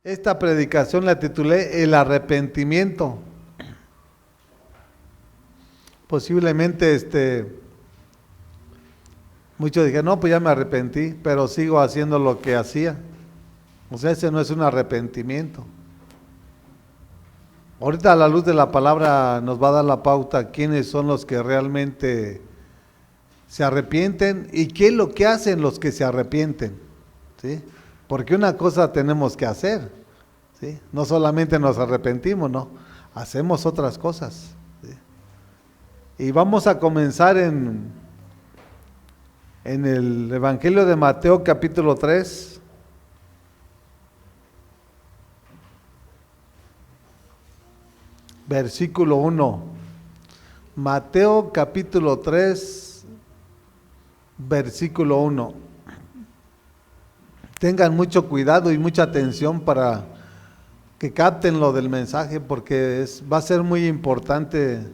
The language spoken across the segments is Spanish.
Esta predicación la titulé El arrepentimiento. Posiblemente muchos dijeron, no, pues ya me arrepentí, pero sigo haciendo lo que hacía. O sea, ese no es un arrepentimiento. Ahorita a la luz de la palabra nos va a dar la pauta quiénes son los que realmente se arrepienten y qué es lo que hacen los que se arrepienten, ¿sí? Porque una cosa tenemos que hacer, ¿sí? No solamente nos arrepentimos, no, hacemos otras cosas, ¿sí? Y vamos a comenzar en el Evangelio de Mateo capítulo 3. Versículo 1. Mateo capítulo 3, versículo 1. Tengan mucho cuidado y mucha atención para que capten lo del mensaje, porque va a ser muy importante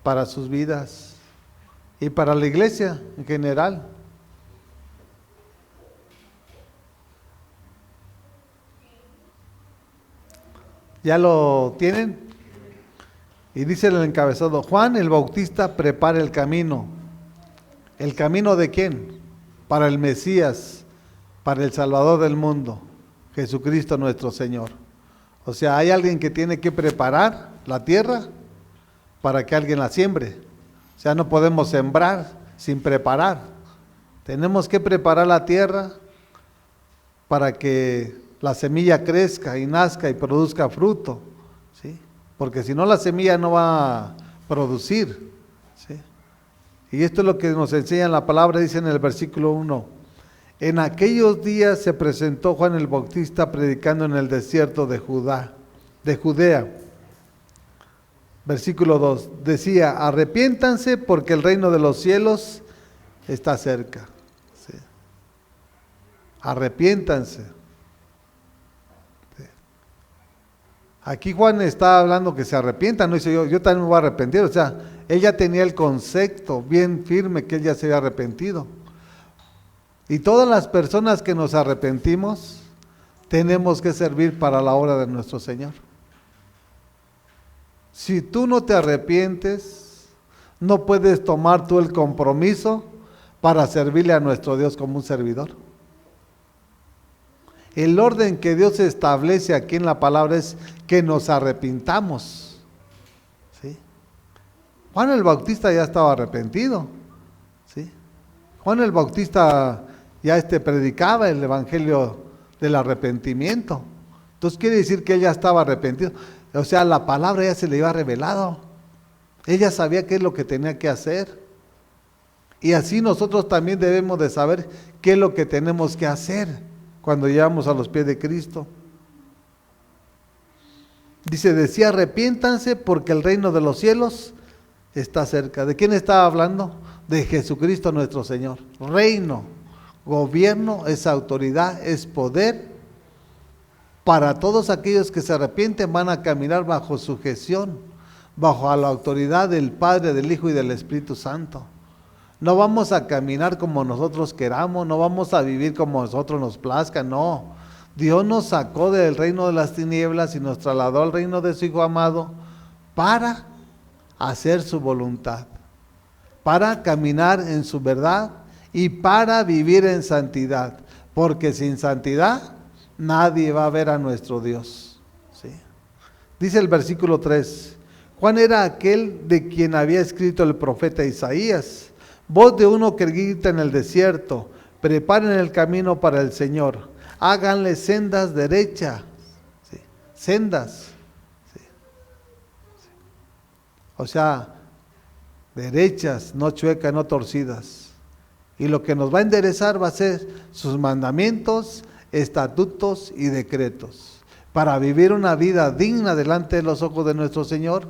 para sus vidas y para la iglesia en general. ¿Ya lo tienen? Y dice el encabezado: Juan el Bautista prepara el camino. ¿El camino de quién? Para el Mesías, para el Salvador del mundo, Jesucristo nuestro Señor. O sea, hay alguien que tiene que preparar la tierra para que alguien la siembre. O sea, no podemos sembrar sin preparar. Tenemos que preparar la tierra para que la semilla crezca y nazca y produzca fruto, ¿sí? Porque si no, la semilla no va a producir, ¿sí? Y esto es lo que nos enseña la palabra, dice en el versículo 1. En aquellos días se presentó Juan el Bautista predicando en el desierto de Judea. Versículo 2. Decía: arrepiéntanse porque el reino de los cielos está cerca. ¿Sí? Arrepiéntanse. Aquí Juan está hablando que se arrepientan, no dice yo también me voy a arrepentir. O sea, él ya tenía el concepto bien firme que él ya se había arrepentido. Y todas las personas que nos arrepentimos, tenemos que servir para la obra de nuestro Señor. Si tú no te arrepientes, no puedes tomar tú el compromiso para servirle a nuestro Dios como un servidor. El orden que Dios establece aquí en la palabra es que nos arrepintamos, ¿sí? Juan el Bautista ya estaba arrepentido, ¿sí? Juan el Bautista ya predicaba el evangelio del arrepentimiento. Entonces quiere decir que él ya estaba arrepentido. O sea, la palabra ya se le iba revelado. Ella sabía qué es lo que tenía que hacer. Y así nosotros también debemos de saber qué es lo que tenemos que hacer cuando llegamos a los pies de Cristo. Decía, arrepiéntanse porque el reino de los cielos está cerca. ¿De quién estaba hablando? De Jesucristo nuestro Señor. Reino, gobierno, es autoridad, es poder. Para todos aquellos que se arrepienten van a caminar bajo sujeción, bajo la autoridad del Padre, del Hijo y del Espíritu Santo. No vamos a caminar como nosotros queramos, no vamos a vivir como nosotros nos plazca, no. Dios nos sacó del reino de las tinieblas y nos trasladó al reino de su Hijo amado para hacer su voluntad, para caminar en su verdad y para vivir en santidad, porque sin santidad nadie va a ver a nuestro Dios, ¿sí? Dice el versículo 3, Juan era aquel de quien había escrito el profeta Isaías, voz de uno que grita en el desierto, preparen el camino para el Señor, háganle sendas derechas, ¿sí? Sendas, ¿sí? ¿Sí? O sea, derechas, no chuecas, no torcidas. Y lo que nos va a enderezar va a ser sus mandamientos, estatutos y decretos. Para vivir una vida digna delante de los ojos de nuestro Señor,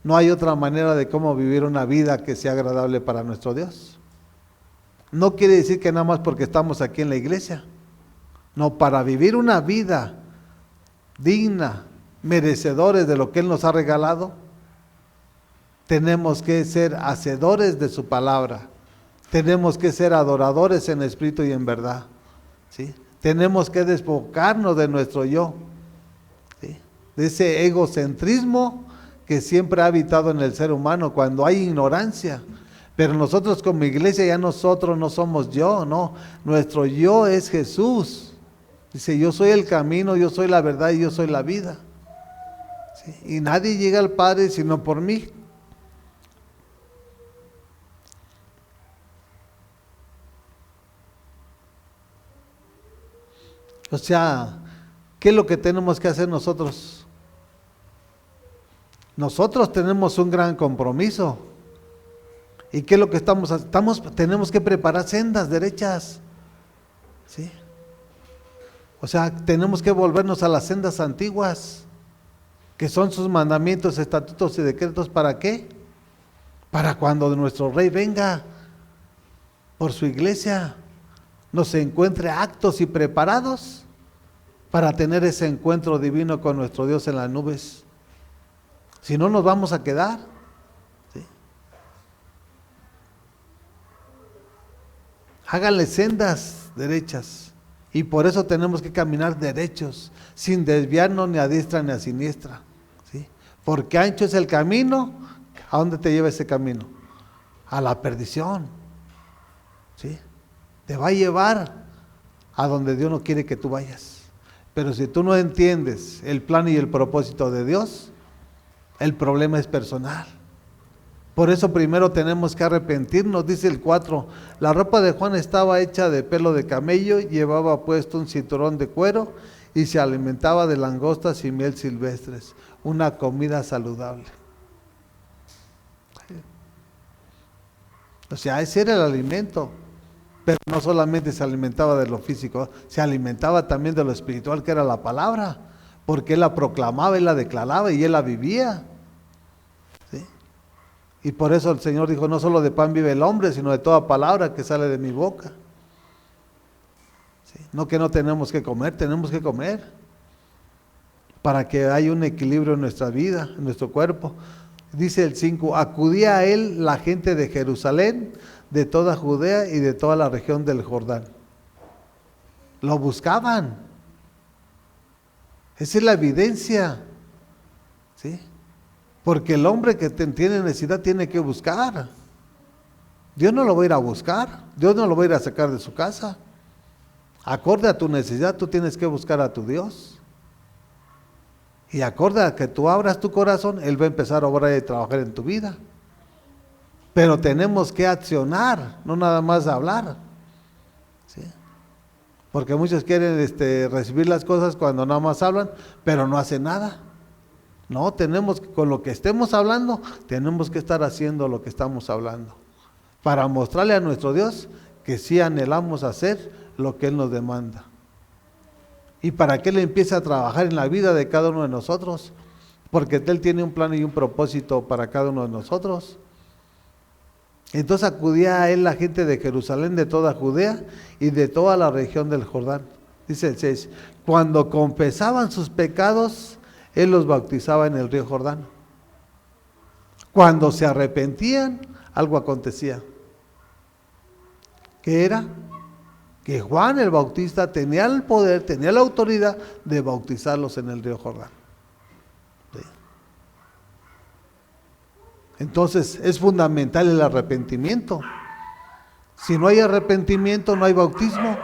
no hay otra manera de cómo vivir una vida que sea agradable para nuestro Dios. No quiere decir que nada más porque estamos aquí en la iglesia. No, para vivir una vida digna, merecedores de lo que Él nos ha regalado, tenemos que ser hacedores de su palabra. Tenemos que ser adoradores en espíritu y en verdad, ¿sí? Tenemos que despojarnos de nuestro yo de ese egocentrismo que siempre ha habitado en el ser humano cuando hay ignorancia. Pero nosotros como iglesia, ya nosotros no somos yo, no, nuestro yo es Jesús. Dice, yo soy el camino, yo soy la verdad y yo soy la vida. ¿Sí? Y nadie llega al Padre sino por mí. O sea, ¿qué es lo que tenemos que hacer nosotros? Nosotros tenemos un gran compromiso. ¿Y qué es lo que tenemos que preparar sendas derechas? ¿Sí? O sea, tenemos que volvernos a las sendas antiguas, que son sus mandamientos, estatutos y decretos. ¿Para qué? Para cuando nuestro Rey venga por su iglesia, nos encuentre actos y preparados para tener ese encuentro divino con nuestro Dios en las nubes. Si no, nos vamos a quedar. ¿Sí? Háganle sendas derechas, y por eso tenemos que caminar derechos, sin desviarnos ni a diestra ni a siniestra. ¿Sí? Porque ancho es el camino. ¿A dónde te lleva ese camino? A la perdición. ¿Sí? Te va a llevar a donde Dios no quiere que tú vayas. Pero si tú no entiendes el plan y el propósito de Dios, el problema es personal. Por eso primero tenemos que arrepentirnos. Dice el 4, la ropa de Juan estaba hecha de pelo de camello, llevaba puesto un cinturón de cuero y se alimentaba de langostas y miel silvestres, una comida saludable. O sea, ese era el alimento. Pero no solamente se alimentaba de lo físico, se alimentaba también de lo espiritual, que era la palabra, porque él la proclamaba, él la declaraba y él la vivía. ¿Sí? Y por eso el Señor dijo, no solo de pan vive el hombre, sino de toda palabra que sale de mi boca. ¿Sí? No que no tenemos que comer, tenemos que comer, para que haya un equilibrio en nuestra vida, en nuestro cuerpo. Dice el 5, acudía a él la gente de Jerusalén, de toda Judea y de toda la región del Jordán. Lo buscaban. Esa es la evidencia. ¿Sí? Porque el hombre que tiene necesidad tiene que buscar. Dios no lo va a ir a buscar. Dios no lo va a ir a sacar de su casa. Acorde a tu necesidad, tú tienes que buscar a tu Dios. Y acorde a que tú abras tu corazón, Él va a empezar a obrar y trabajar en tu vida. Pero tenemos que accionar, no nada más hablar. ¿Sí? Porque muchos quieren recibir las cosas cuando nada más hablan, pero no hacen nada. No, con lo que estemos hablando, tenemos que estar haciendo lo que estamos hablando. Para mostrarle a nuestro Dios que sí anhelamos hacer lo que Él nos demanda. Y para que Él empiece a trabajar en la vida de cada uno de nosotros. Porque Él tiene un plan y un propósito para cada uno de nosotros. Entonces acudía a él la gente de Jerusalén, de toda Judea y de toda la región del Jordán. Dice el 6, cuando confesaban sus pecados, él los bautizaba en el río Jordán. Cuando se arrepentían, algo acontecía. ¿Qué era? Que Juan el Bautista tenía el poder, tenía la autoridad de bautizarlos en el río Jordán. ¿Sí? Entonces es fundamental el arrepentimiento. Si no hay arrepentimiento, no hay bautismo.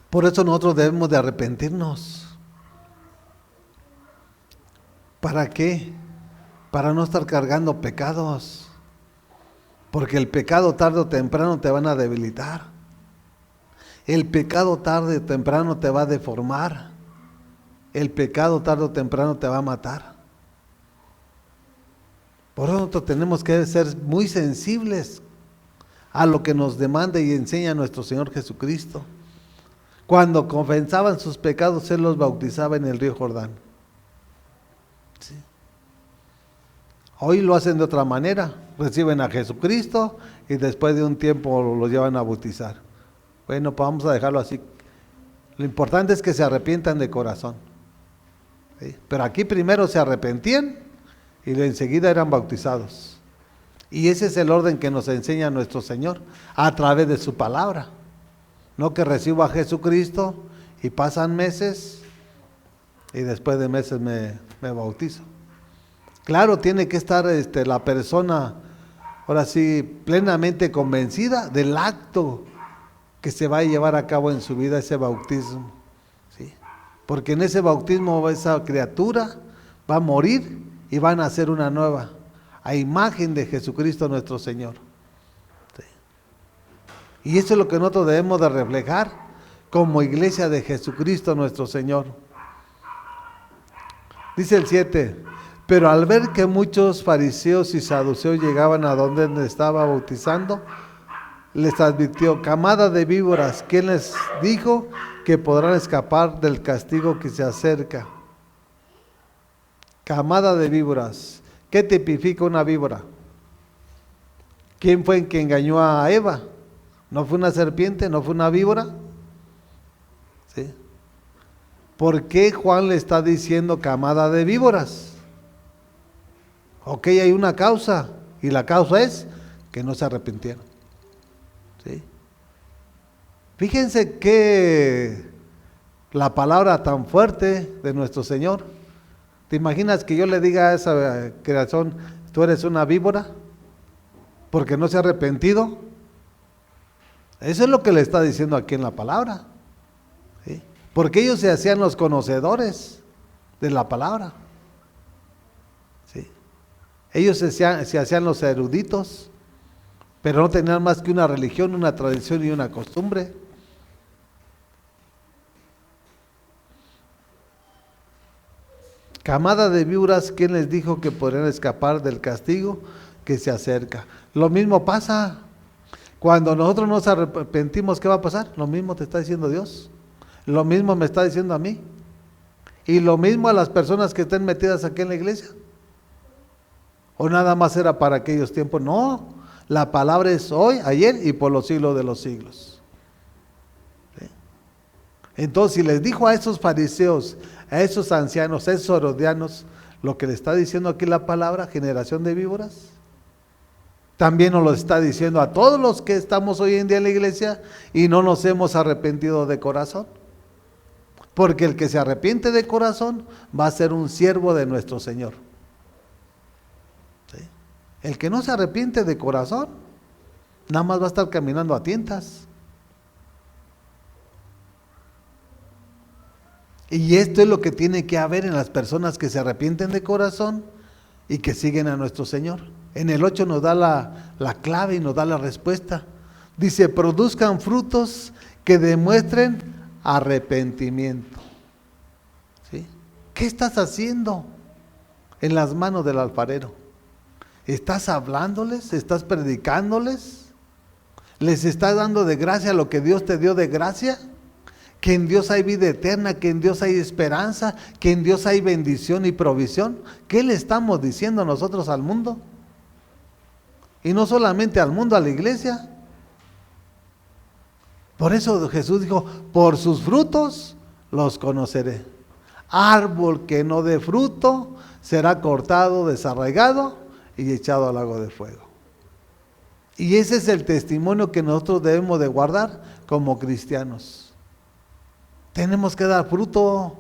Por eso nosotros debemos de arrepentirnos. ¿Para qué? Para no estar cargando pecados. Porque el pecado tarde o temprano te van a debilitar. El pecado tarde o temprano te va a deformar. El pecado tarde o temprano te va a matar. Por eso nosotros tenemos que ser muy sensibles a lo que nos demanda y enseña nuestro Señor Jesucristo. Cuando confesaban sus pecados, Él los bautizaba en el río Jordán. ¿Sí? Hoy lo hacen de otra manera, reciben a Jesucristo y después de un tiempo lo llevan a bautizar. Bueno, pues vamos a dejarlo así. Lo importante es que se arrepientan de corazón. ¿Sí? Pero aquí primero se arrepentían y enseguida eran bautizados. Y ese es el orden que nos enseña nuestro Señor a través de su palabra. No que recibo a Jesucristo y pasan meses y después de meses me bautizo. Claro, tiene que estar la persona, ahora sí, plenamente convencida del acto que se va a llevar a cabo en su vida, ese bautismo. ¿Sí? Porque en ese bautismo esa criatura va a morir y va a nacer una nueva, a imagen de Jesucristo nuestro Señor. ¿Sí? Y eso es lo que nosotros debemos de reflejar como iglesia de Jesucristo nuestro Señor. Dice el 7, pero al ver que muchos fariseos y saduceos llegaban a donde estaba bautizando, les advirtió: camada de víboras, ¿quién les dijo que podrán escapar del castigo que se acerca? Camada de víboras. ¿Qué tipifica una víbora? ¿Quién fue el que engañó a Eva? ¿No fue una serpiente? ¿No fue una víbora? ¿Sí? ¿Por qué Juan le está diciendo camada de víboras? Ok, hay una causa, y la causa es que no se arrepintieron. ¿Sí? Fíjense que la palabra tan fuerte de nuestro Señor. ¿Te imaginas que yo le diga a esa creación, tú eres una víbora porque no se ha arrepentido? Eso es lo que le está diciendo aquí en la palabra. ¿Sí? Porque ellos se hacían los conocedores de la palabra. ¿Sí? Ellos se hacían los eruditos, pero no tenían más que una religión, una tradición y una costumbre. Camada de víboras, ¿quién les dijo que podrían escapar del castigo que se acerca? Lo mismo pasa. Cuando nosotros nos arrepentimos, ¿qué va a pasar? Lo mismo te está diciendo Dios. Lo mismo me está diciendo a mí. Y lo mismo a las personas que estén metidas aquí en la iglesia. ¿O nada más era para aquellos tiempos? No, la palabra es hoy, ayer y por los siglos de los siglos. ¿Sí? Entonces, si les dijo a esos fariseos, a esos ancianos, a esos herodianos, lo que le está diciendo aquí la palabra, generación de víboras, también nos lo está diciendo a todos los que estamos hoy en día en la iglesia y no nos hemos arrepentido de corazón. Porque el que se arrepiente de corazón va a ser un siervo de nuestro Señor. ¿Sí? El que no se arrepiente de corazón, nada más va a estar caminando a tientas. Y esto es lo que tiene que haber en las personas que se arrepienten de corazón y que siguen a nuestro Señor. En el 8 nos da la clave y nos da la respuesta. Dice, produzcan frutos que demuestren arrepentimiento. ¿Sí? ¿Qué estás haciendo en las manos del alfarero? ¿Estás hablándoles? ¿Estás predicándoles? ¿Les estás dando de gracia lo que Dios te dio de gracia? Que en Dios hay vida eterna, que en Dios hay esperanza, que en Dios hay bendición y provisión. ¿Qué le estamos diciendo nosotros al mundo? Y no solamente al mundo, a la iglesia. Por eso Jesús dijo, por sus frutos los conoceré. Árbol que no dé fruto será cortado, desarraigado y echado al lago de fuego. Y ese es el testimonio que nosotros debemos de guardar como cristianos. Tenemos que dar fruto.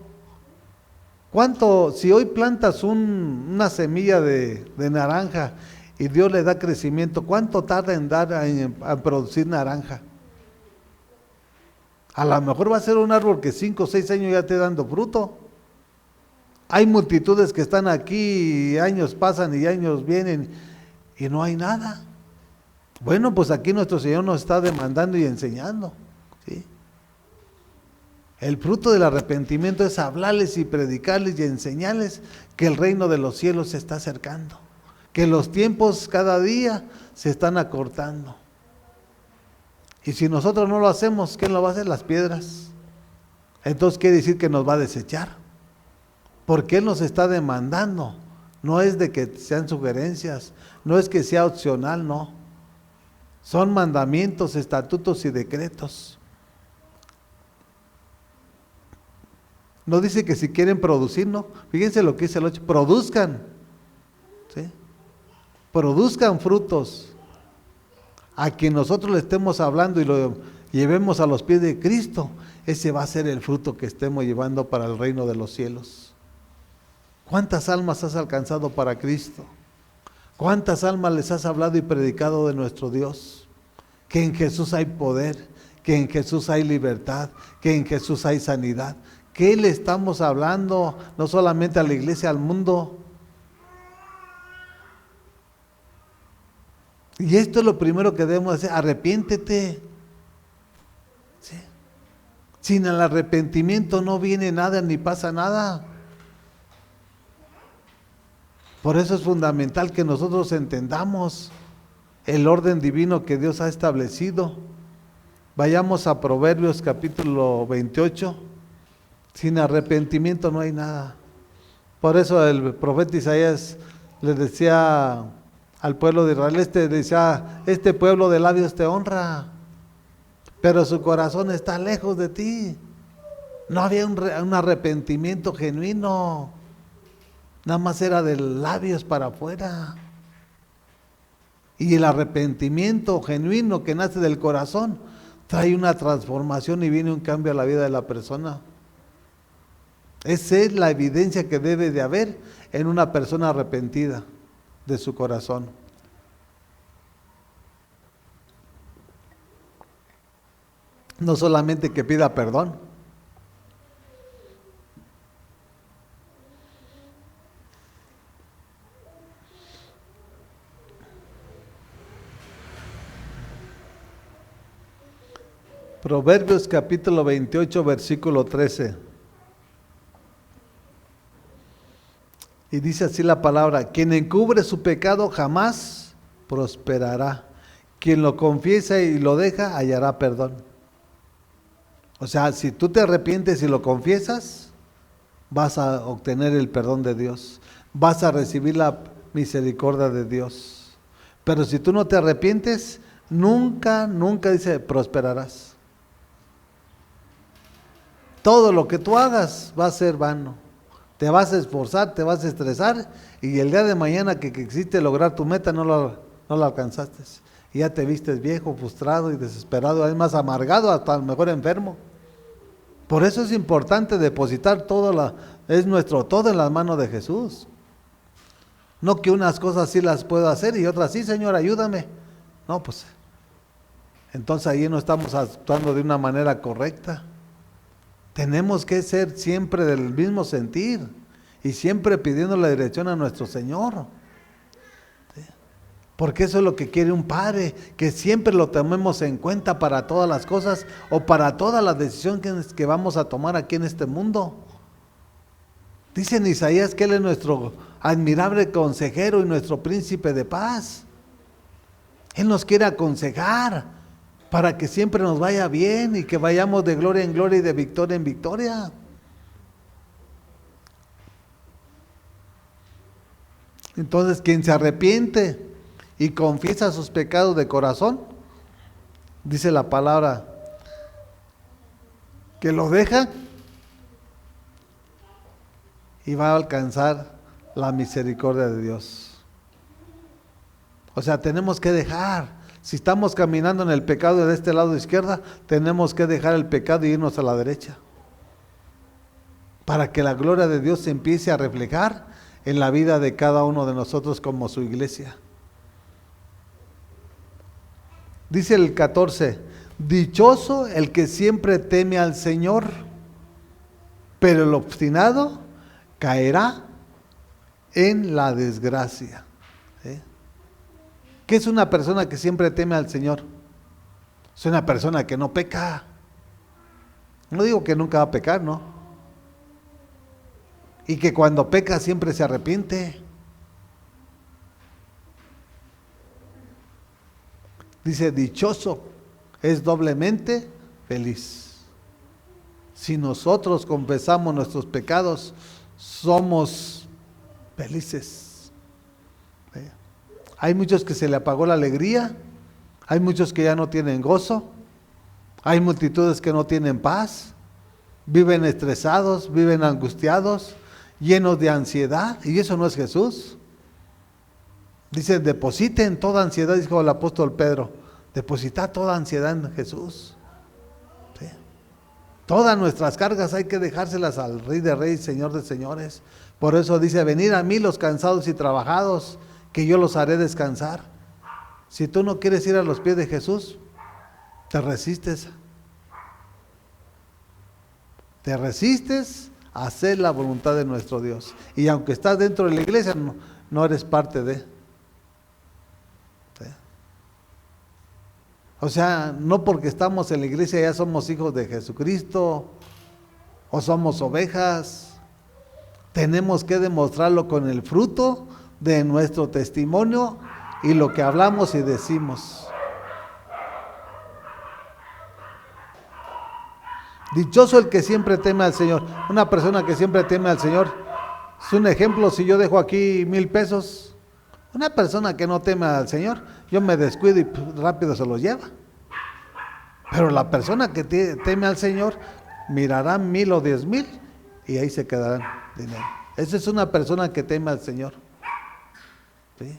¿Cuánto, si hoy plantas una semilla de naranja y Dios le da crecimiento, cuánto tarda en dar a producir naranja? A lo mejor va a ser un árbol que 5 o 6 años ya esté dando fruto. Hay multitudes que están aquí y años pasan y años vienen y no hay nada. Bueno, pues aquí nuestro Señor nos está demandando y enseñando. ¿Sí? El fruto del arrepentimiento es hablarles y predicarles y enseñarles que el reino de los cielos se está acercando, que los tiempos cada día se están acortando. Y si nosotros no lo hacemos, ¿quién lo va a hacer? Las piedras. Entonces quiere decir que nos va a desechar, porque Él nos está demandando. No es de que sean sugerencias, no es que sea opcional, no. Son mandamientos, estatutos y decretos. No dice que si quieren producir, no. Fíjense lo que dice el 8, produzcan. produzcan frutos. A quien nosotros le estemos hablando y lo llevemos a los pies de Cristo, ese va a ser el fruto que estemos llevando para el reino de los cielos. ¿Cuántas almas has alcanzado para Cristo? ¿Cuántas almas les has hablado y predicado de nuestro Dios? Que en Jesús hay poder, que en Jesús hay libertad, que en Jesús hay sanidad. ¿Qué le estamos hablando? No solamente a la iglesia, al mundo. Y esto es lo primero que debemos hacer: arrepiéntete. ¿Sí? Sin el arrepentimiento no viene nada ni pasa nada. Por eso es fundamental que nosotros entendamos el orden divino que Dios ha establecido. Vayamos a Proverbios capítulo 28. Sin arrepentimiento no hay nada. Por eso el profeta Isaías le decía al pueblo de Israel, decía: este pueblo de labios te honra, pero su corazón está lejos de ti. No había un arrepentimiento genuino, nada más era de labios para afuera. Y el arrepentimiento genuino que nace del corazón trae una transformación y viene un cambio a la vida de la persona. Esa es la evidencia que debe de haber en una persona arrepentida de su corazón. No solamente que pida perdón. Proverbios capítulo 28, versículo 13. Y dice así la palabra: quien encubre su pecado jamás prosperará. Quien lo confiesa y lo deja hallará perdón. O sea, si tú te arrepientes y lo confiesas, vas a obtener el perdón de Dios. Vas a recibir la misericordia de Dios. Pero si tú no te arrepientes, nunca dice prosperarás. Todo lo que tú hagas va a ser vano. Te vas a esforzar, te vas a estresar, y el día de mañana que quisiste lograr tu meta no la alcanzaste. Y ya te vistes viejo, frustrado y desesperado, además amargado, hasta a lo mejor enfermo. Por eso es importante depositar todo en las manos de Jesús. No que unas cosas sí las puedo hacer y otras sí, Señor, ayúdame. No, pues entonces ahí no estamos actuando de una manera correcta. Tenemos que ser siempre del mismo sentir y siempre pidiendo la dirección a nuestro Señor. ¿Sí? Porque eso es lo que quiere un padre, que siempre lo tomemos en cuenta para todas las cosas o para todas las decisiones que vamos a tomar aquí en este mundo. Dice en Isaías que Él es nuestro admirable consejero y nuestro príncipe de paz. Él nos quiere aconsejar para que siempre nos vaya bien y que vayamos de gloria en gloria y de victoria en victoria. Entonces, quien se arrepiente y confiesa sus pecados de corazón, dice la palabra, que lo deja y va a alcanzar la misericordia de Dios. O sea, tenemos que dejar. Si estamos caminando en el pecado de este lado de izquierda, tenemos que dejar el pecado e irnos a la derecha. Para que la gloria de Dios se empiece a reflejar en la vida de cada uno de nosotros como su iglesia. Dice el 14, dichoso el que siempre teme al Señor, pero el obstinado caerá en la desgracia. ¿Sí? ¿Qué es una persona que siempre teme al Señor? Es una persona que no peca. No digo que nunca va a pecar, ¿no? Y que cuando peca siempre se arrepiente. Dice, dichoso es doblemente feliz. Si nosotros confesamos nuestros pecados, somos felices. Hay muchos que se le apagó la alegría, hay muchos que ya no tienen gozo, hay multitudes que no tienen paz, viven estresados, viven angustiados, llenos de ansiedad, y eso no es Jesús. Dice, depositen toda ansiedad, dijo el apóstol Pedro, depositad toda ansiedad en Jesús. ¿Sí? Todas nuestras cargas hay que dejárselas al Rey de Reyes, Señor de Señores. Por eso dice, venid a mí los cansados y trabajados, que yo los haré descansar. Si tú no quieres ir a los pies de Jesús, te resistes a hacer la voluntad de nuestro Dios. Y aunque estás dentro de la iglesia, no eres parte de. ¿Sí? O sea, no porque estamos en la iglesia ya somos hijos de Jesucristo o somos ovejas. Tenemos que demostrarlo con el fruto de nuestro testimonio y lo que hablamos y decimos. Dichoso el que siempre teme al Señor. Una persona que siempre teme al Señor es un ejemplo. Si yo dejo aquí 1,000 pesos, una persona que no teme al Señor, yo me descuido y rápido se los lleva. Pero la persona que teme al Señor mirará 1,000 o 10,000 y ahí se quedarán dinero. Esa es una persona que teme al Señor. ¿Sí?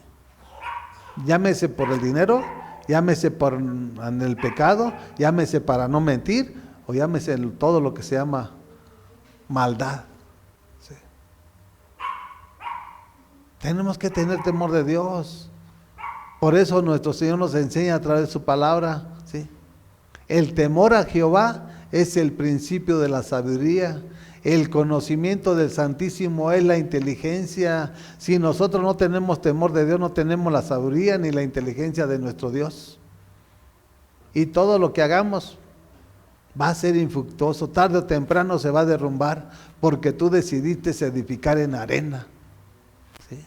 Llámese por el dinero, llámese por el pecado, llámese para no mentir, o llámese todo lo que se llama maldad. ¿Sí? Tenemos que tener temor de Dios. Por eso nuestro Señor nos enseña a través de su palabra. ¿Sí? El temor a Jehová es el principio de la sabiduría. El conocimiento del Santísimo es la inteligencia. Si nosotros no tenemos temor de Dios, no tenemos la sabiduría ni la inteligencia de nuestro Dios. Y todo lo que hagamos va a ser infructuoso, tarde o temprano se va a derrumbar, porque tú decidiste edificar en arena. ¿Sí?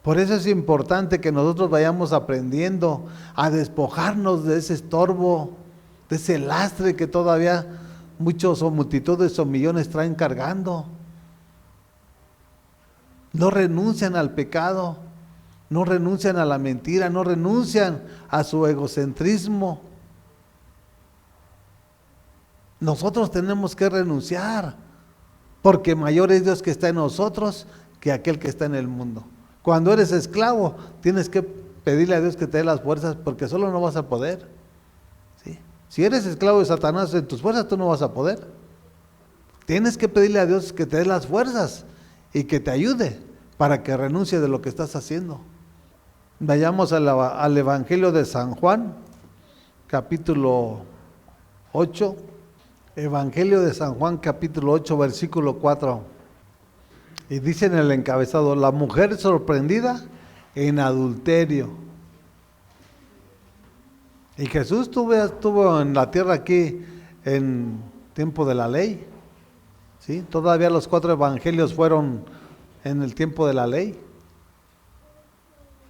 Por eso es importante que nosotros vayamos aprendiendo a despojarnos de ese estorbo, de ese lastre que todavía muchos o multitudes o millones traen cargando. No renuncian al pecado, no renuncian a la mentira, no renuncian a su egocentrismo. Nosotros tenemos que renunciar, porque mayor es Dios que está en nosotros que aquel que está en el mundo. Cuando eres esclavo, tienes que pedirle a Dios que te dé las fuerzas, porque solo no vas a poder. ¿Sí? Si eres esclavo de Satanás, en tus fuerzas tú no vas a poder. Tienes que pedirle a Dios que te dé las fuerzas y que te ayude para que renuncie de lo que estás haciendo. Vayamos al Evangelio de San Juan, capítulo 8. Evangelio de San Juan, capítulo 8, versículo 4. Y dice en el encabezado, la mujer sorprendida en adulterio. Y Jesús estuvo en la tierra aquí en tiempo de la ley. ¿Sí? Todavía los 4 evangelios fueron en el tiempo de la ley,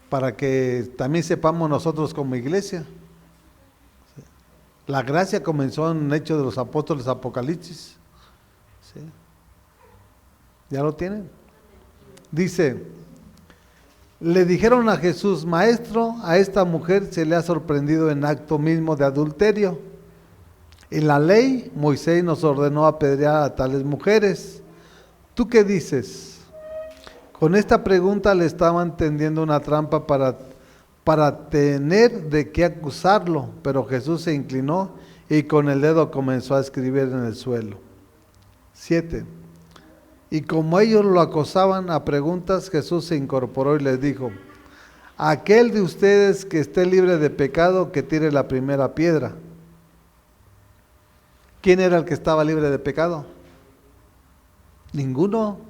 para que también sepamos nosotros como iglesia. ¿Sí? La gracia comenzó en Hechos de los Apóstoles, Apocalipsis. ¿Sí? ¿Ya lo tienen? Dice, le dijeron a Jesús, maestro, a esta mujer se le ha sorprendido en acto mismo de adulterio. En la ley, Moisés nos ordenó apedrear a tales mujeres. ¿Tú qué dices? Con esta pregunta le estaban tendiendo una trampa para tener de qué acusarlo, pero Jesús se inclinó y con el dedo comenzó a escribir en el suelo. 7. Y como ellos lo acosaban a preguntas, Jesús se incorporó y les dijo, aquel de ustedes que esté libre de pecado, que tire la primera piedra. ¿Quién era el que estaba libre de pecado? Ninguno.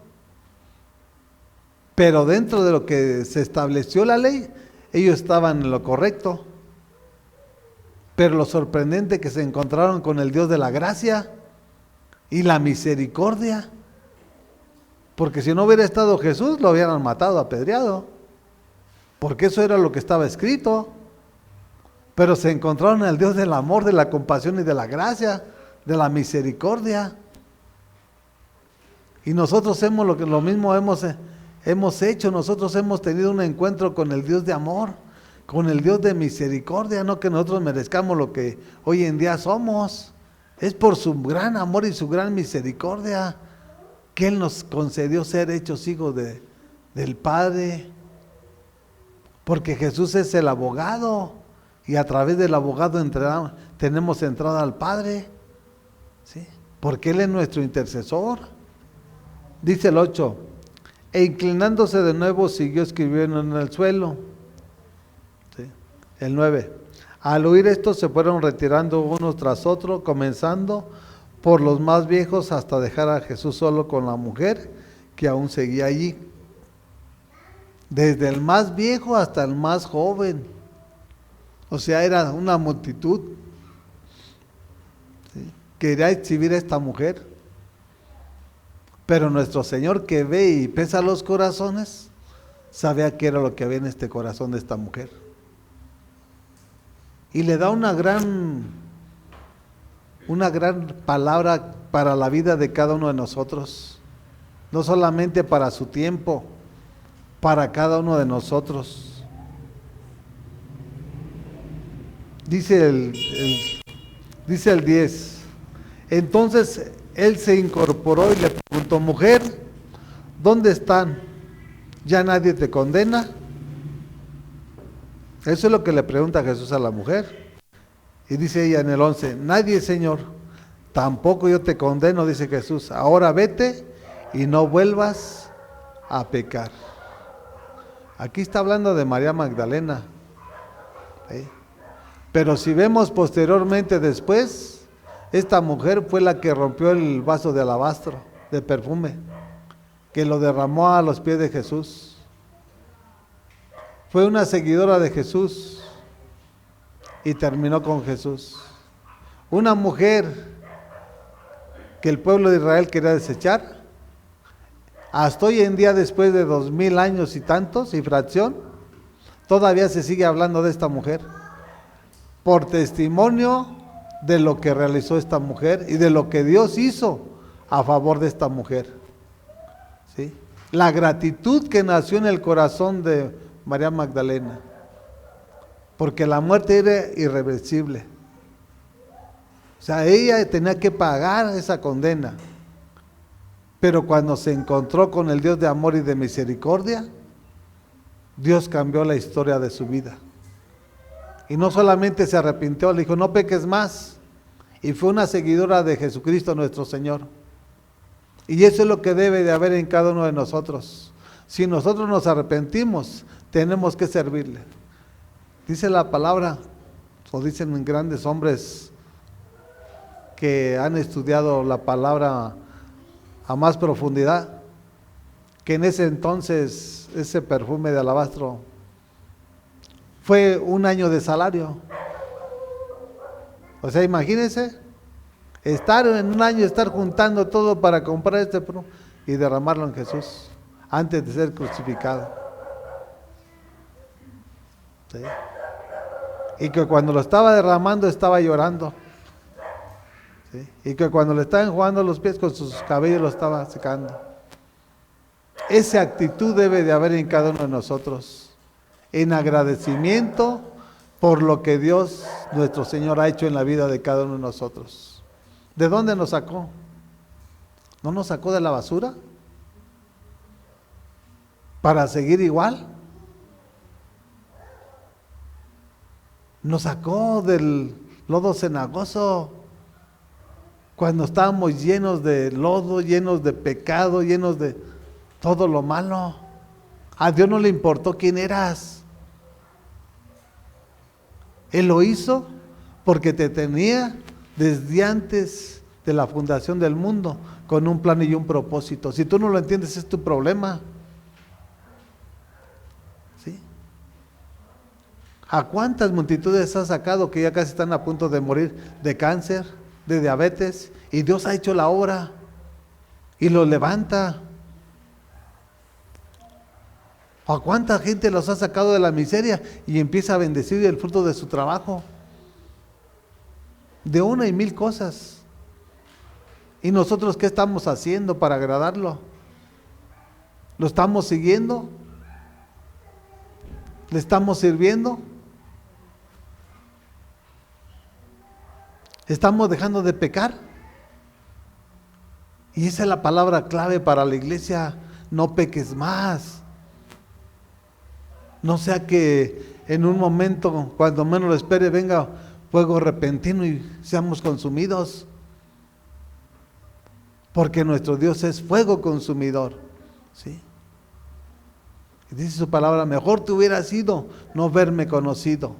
Pero dentro de lo que se estableció la ley, ellos estaban en lo correcto. Pero lo sorprendente es que se encontraron con el Dios de la gracia y la misericordia. Porque si no hubiera estado Jesús, lo hubieran matado, apedreado. Porque eso era lo que estaba escrito. Pero se encontraron al Dios del amor, de la compasión y de la gracia, de la misericordia. Y nosotros lo mismo hemos hecho. Nosotros hemos tenido un encuentro con el Dios de amor, con el Dios de misericordia. No que nosotros merezcamos lo que hoy en día somos. Es por su gran amor y su gran misericordia que Él nos concedió ser hechos hijos del Padre, porque Jesús es el abogado y a través del abogado tenemos entrada al Padre, ¿sí? Porque Él es nuestro intercesor. Dice el 8, e inclinándose de nuevo siguió escribiendo en el suelo. ¿Sí? El 9, al oír esto se fueron retirando unos tras otros, comenzando por los más viejos hasta dejar a Jesús solo con la mujer que aún seguía allí. Desde el más viejo hasta el más joven. O sea, era una multitud. ¿Sí? Quería exhibir a esta mujer. Pero nuestro Señor, que ve y pesa los corazones, sabía qué era lo que había en este corazón de esta mujer. Y le da una gran palabra para la vida de cada uno de nosotros. No solamente para su tiempo, para cada uno de nosotros. Dice el 10. Entonces él se incorporó y le preguntó, mujer, ¿dónde están? ¿Ya nadie te condena? Eso es lo que le pregunta Jesús a la mujer. Y dice ella en el 11, nadie, Señor, tampoco yo te condeno, dice Jesús. Ahora vete y no vuelvas a pecar. Aquí está hablando de María Magdalena. ¿Sí? Pero si vemos posteriormente después, esta mujer fue la que rompió el vaso de alabastro, de perfume, que lo derramó a los pies de Jesús. Fue una seguidora de Jesús y terminó con Jesús. Una mujer que el pueblo de Israel quería desechar, hasta hoy en día, después de 2000 años y tantos, y fracción, todavía se sigue hablando de esta mujer, por testimonio de lo que realizó esta mujer y de lo que Dios hizo a favor de esta mujer. ¿Sí? La gratitud que nació en el corazón de María Magdalena, porque la muerte era irreversible. O sea, ella tenía que pagar esa condena. Pero cuando se encontró con el Dios de amor y de misericordia, Dios cambió la historia de su vida. Y no solamente se arrepintió, le dijo, no peques más. Y fue una seguidora de Jesucristo nuestro Señor. Y eso es lo que debe de haber en cada uno de nosotros. Si nosotros nos arrepentimos, tenemos que servirle. Dice la palabra, o dicen grandes hombres que han estudiado la palabra a más profundidad, que en ese entonces ese perfume de alabastro fue 1 año de salario. O sea, imagínense, estar en 1 año, estar juntando todo para comprar este perfume y derramarlo en Jesús antes de ser crucificado. ¿Sí? Y que cuando lo estaba derramando estaba llorando. ¿Sí? Y que cuando le estaba enjuagando los pies con sus cabellos lo estaba secando. Esa actitud debe de haber en cada uno de nosotros, en agradecimiento por lo que Dios, nuestro Señor, ha hecho en la vida de cada uno de nosotros. ¿De dónde nos sacó? ¿No nos sacó de la basura? ¿Para seguir igual? Nos sacó del lodo cenagoso, cuando estábamos llenos de lodo, llenos de pecado, llenos de todo lo malo. A Dios no le importó quién eras. Él lo hizo porque te tenía desde antes de la fundación del mundo, con un plan y un propósito. Si tú no lo entiendes, es tu problema. ¿Sí? ¿A cuántas multitudes has sacado que ya casi están a punto de morir de cáncer, de diabetes? Y Dios ha hecho la obra y los levanta. ¿A cuánta gente los ha sacado de la miseria y empieza a bendecir el fruto de su trabajo? De 1 y 1000 cosas. ¿Y nosotros qué estamos haciendo para agradarlo? ¿Lo estamos siguiendo? ¿Le estamos sirviendo? ¿Estamos dejando de pecar? Y esa es la palabra clave para la iglesia: no peques más. No sea que en un momento, cuando menos lo espere, venga fuego repentino y seamos consumidos. Porque nuestro Dios es fuego consumidor. ¿Sí? Y dice su palabra, mejor te hubiera sido no verme conocido.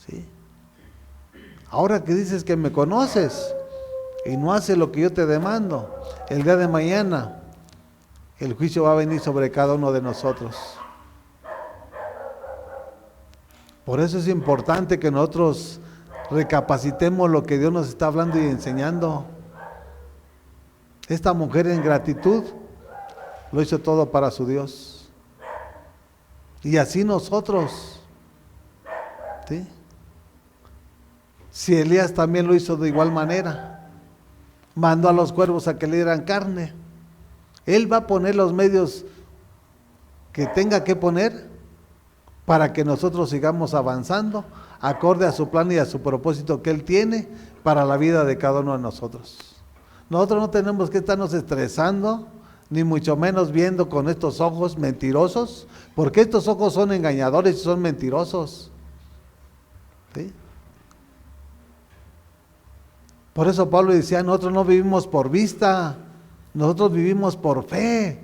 ¿Sí? Ahora que dices que me conoces y no haces lo que yo te demando, el día de mañana el juicio va a venir sobre cada uno de nosotros. Por eso es importante que nosotros recapacitemos lo que Dios nos está hablando y enseñando. Esta mujer en gratitud lo hizo todo para su Dios. Y así nosotros, ¿sí? Si Elías también lo hizo de igual manera, mandó a los cuervos a que le dieran carne. Él va a poner los medios que tenga que poner para que nosotros sigamos avanzando acorde a su plan y a su propósito que Él tiene para la vida de cada uno de nosotros. Nosotros no tenemos que estarnos estresando, ni mucho menos viendo con estos ojos mentirosos, porque estos ojos son engañadores y son mentirosos. ¿Sí? Por eso Pablo decía, nosotros no vivimos por vista, nosotros vivimos por fe.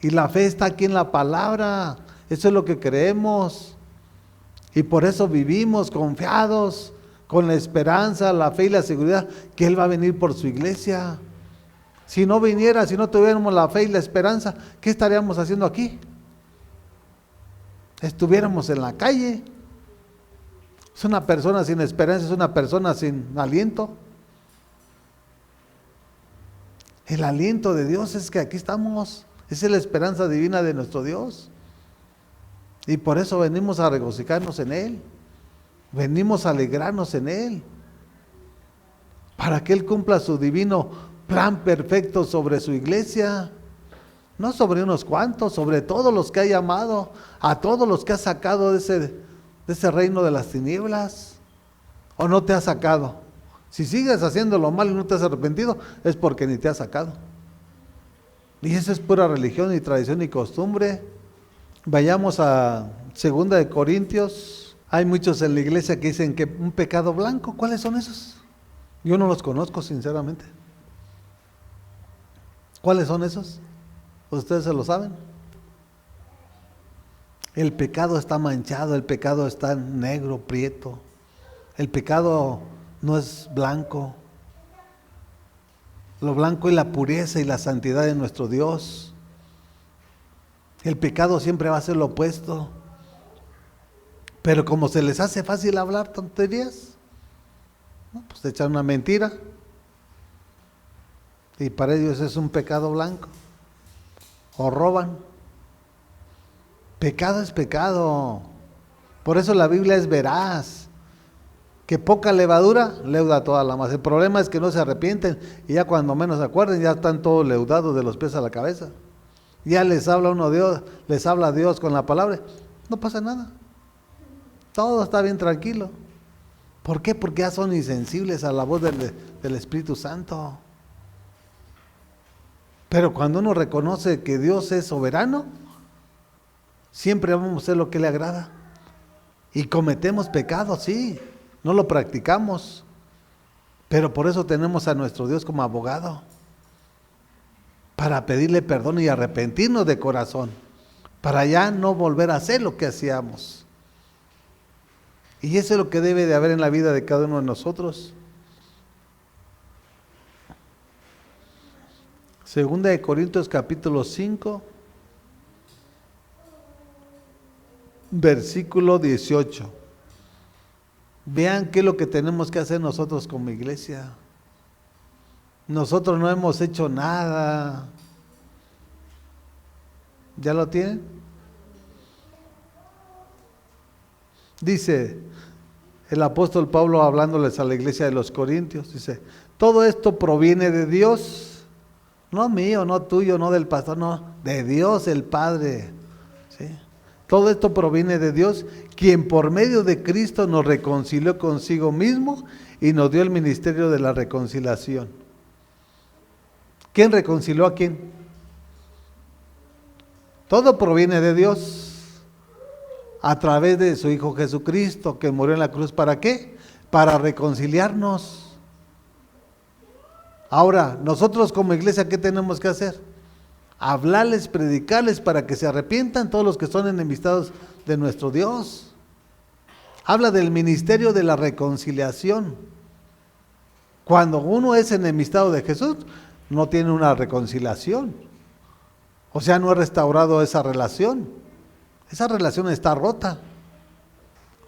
Y la fe está aquí en la palabra, eso es lo que creemos. Y por eso vivimos confiados, con la esperanza, la fe y la seguridad que Él va a venir por su iglesia. Si no viniera, si no tuviéramos la fe y la esperanza, ¿qué estaríamos haciendo aquí? Estuviéramos en la calle. Es una persona sin esperanza, es una persona sin aliento. El aliento de Dios es que aquí estamos. Esa es la esperanza divina de nuestro Dios. Y por eso venimos a regocijarnos en Él. Venimos a alegrarnos en Él. Para que Él cumpla su divino plan perfecto sobre su iglesia. No sobre unos cuantos, sobre todos los que ha llamado, a todos los que ha sacado de ese reino de las tinieblas. ¿O no te ha sacado? Si sigues haciendo lo malo y no te has arrepentido, es porque ni te ha sacado. Y eso es pura religión y tradición y costumbre. Vayamos a 2 de Corintios. Hay muchos en la iglesia que dicen que un pecado blanco. ¿Cuáles son esos? Yo no los conozco, sinceramente. ¿Cuáles son esos? ¿Ustedes se lo saben? El pecado está manchado, el pecado está negro, prieto. El pecado no es blanco. Lo blanco es la pureza y la santidad de nuestro Dios. El pecado siempre va a ser lo opuesto. Pero como se les hace fácil hablar tonterías, ¿no? Pues echan una mentira. Y para ellos es un pecado blanco. O roban. Pecado es pecado. Por eso la Biblia es veraz. Que poca levadura leuda toda la masa. El problema es que no se arrepienten y ya cuando menos se acuerden ya están todos leudados de los pies a la cabeza. Ya les habla Dios, les habla Dios con la palabra. No pasa nada. Todo está bien tranquilo. ¿Por qué? Porque ya son insensibles a la voz del Espíritu Santo. Pero cuando uno reconoce que Dios es soberano, siempre vamos a hacer lo que le agrada. Y cometemos pecados, sí, no lo practicamos. Pero por eso tenemos a nuestro Dios como abogado. Para pedirle perdón y arrepentirnos de corazón. Para ya no volver a hacer lo que hacíamos. Y eso es lo que debe de haber en la vida de cada uno de nosotros. 2 de Corintios capítulo 5, versículo 18. Vean qué es lo que tenemos que hacer nosotros como iglesia. Nosotros no hemos hecho nada. ¿Ya lo tienen? Dice el apóstol Pablo hablándoles a la iglesia de los Corintios, dice, todo esto proviene de Dios. No mío, no tuyo, no del pastor, no, de Dios el Padre. ¿Sí? Todo esto proviene de Dios, quien por medio de Cristo nos reconcilió consigo mismo y nos dio el ministerio de la reconciliación. ¿Quién reconcilió a quién? Todo proviene de Dios. a través de su Hijo Jesucristo, que murió en la cruz. ¿Para qué? Para reconciliarnos. Ahora, nosotros como iglesia, ¿qué tenemos que hacer? Hablarles, predicarles para que se arrepientan todos los que son enemistados de nuestro Dios. Habla del ministerio de la reconciliación. Cuando uno es enemistado de Jesús, no tiene una reconciliación. O sea, no ha restaurado esa relación. Esa relación está rota.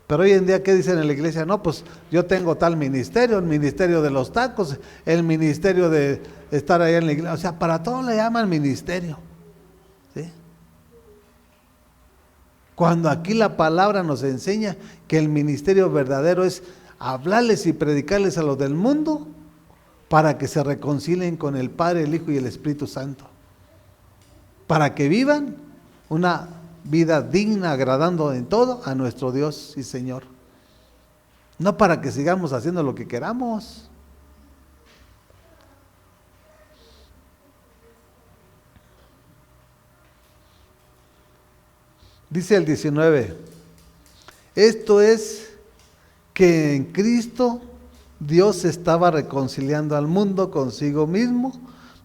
Pero hoy en día, ¿qué dicen en la iglesia? No, pues yo tengo tal ministerio, el ministerio de los tacos, el ministerio de estar allá en la iglesia. O sea, para todo le llaman ministerio. ¿Sí? Cuando aquí la palabra nos enseña que el ministerio verdadero es hablarles y predicarles a los del mundo para que se reconcilien con el Padre, el Hijo y el Espíritu Santo. Para que vivan una vida digna, agradando en todo a nuestro Dios y Señor. No para que sigamos haciendo lo que queramos. Dice el 19, esto es que en Cristo Dios estaba reconciliando al mundo consigo mismo,